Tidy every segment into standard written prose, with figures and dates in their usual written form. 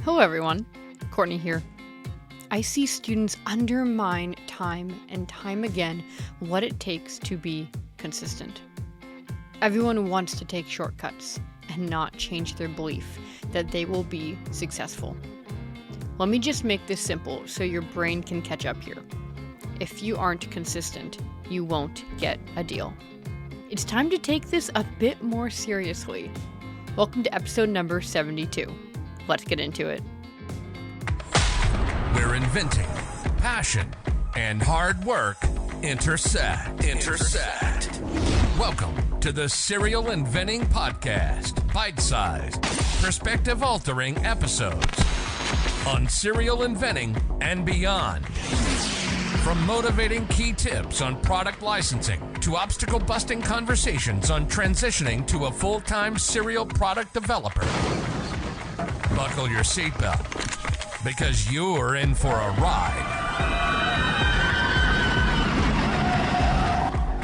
Hello everyone, Courtney here. I see students undermine time and time again what it takes to be consistent. Everyone wants to take shortcuts and not change their belief that they will be successful. Let me just make this simple so your brain can catch up here. If you aren't consistent, you won't get a deal. It's time to take this a bit more seriously. Welcome to episode number 72. Let's get into it. Where inventing, passion, and hard work intersect. Welcome to the Serial Inventing Podcast. Bite-sized, perspective-altering episodes on serial inventing and beyond. From motivating key tips on product licensing to obstacle-busting conversations on transitioning to a full-time serial product developer. Buckle your seatbelt, because you're in for a ride.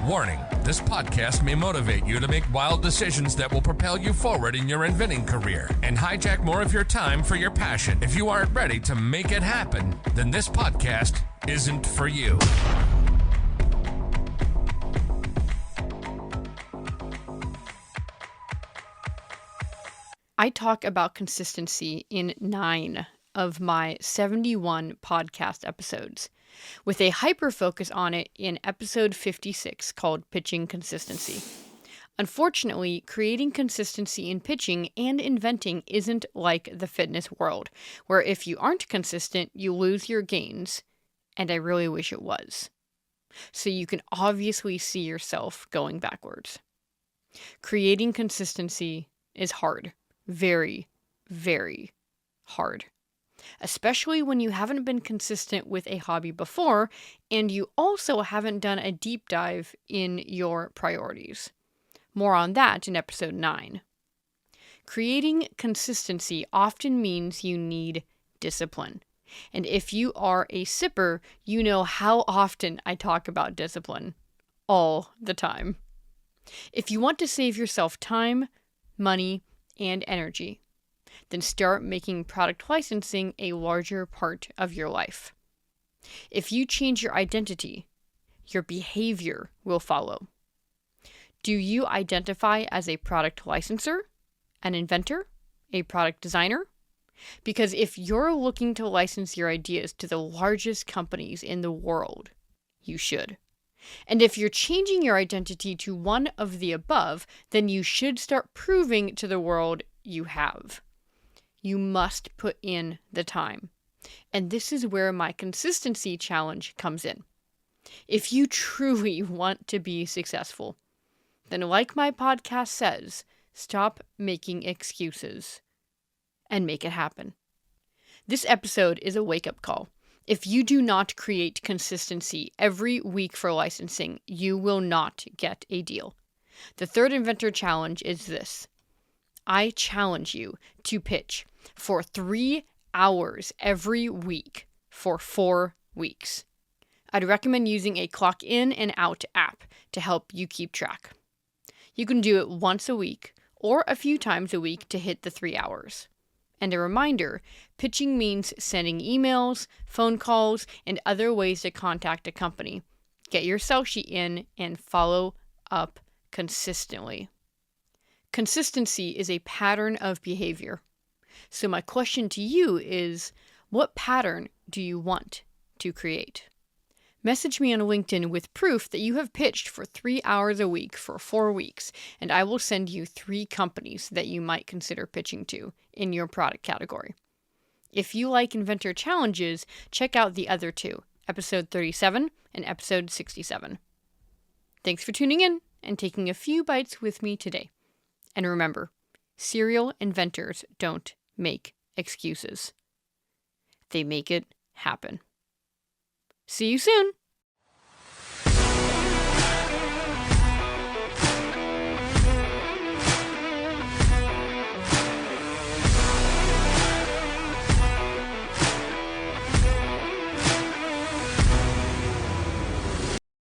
Warning, this podcast may motivate you to make wild decisions that will propel you forward in your inventing career and hijack more of your time for your passion. If you aren't ready to make it happen, then this podcast isn't for you. I talk about consistency in 9 of my 71 podcast episodes, with a hyper focus on it in episode 56 called Pitching Consistency. Unfortunately, creating consistency in pitching and inventing isn't like the fitness world, where if you aren't consistent, you lose your gains, and I really wish it was. So you can obviously see yourself going backwards. Creating consistency is hard. Very, very hard. Especially when you haven't been consistent with a hobby before, and you also haven't done a deep dive in your priorities. More on that in episode 9. Creating consistency often means you need discipline. And if you are a sipper, you know how often I talk about discipline. All the time. If you want to save yourself time, money, and energy, then start making product licensing a larger part of your life. If you change your identity, your behavior will follow. Do you identify as a product licensor, an inventor, a product designer? Because if you're looking to license your ideas to the largest companies in the world, you should. And if you're changing your identity to one of the above, then you should start proving to the world you have. You must put in the time. And this is where my consistency challenge comes in. If you truly want to be successful, then like my podcast says, stop making excuses and make it happen. This episode is a wake-up call. If you do not create consistency every week for licensing, you will not get a deal. The third Inventor challenge is this. I challenge you to pitch for 3 hours every week for 4 weeks. I'd recommend using a clock in and out app to help you keep track. You can do it once a week or a few times a week to hit the 3 hours. And a reminder, pitching means sending emails, phone calls, and other ways to contact a company. Get your sell sheet in and follow up consistently. Consistency is a pattern of behavior. So my question to you is, what pattern do you want to create? Message me on LinkedIn with proof that you have pitched for 3 hours a week for 4 weeks, and I will send you 3 companies that you might consider pitching to in your product category. If you like Inventor challenges, check out the other 2, episode 37 and episode 67. Thanks for tuning in and taking a few bites with me today. And remember, serial inventors don't make excuses. They make it happen. See you soon!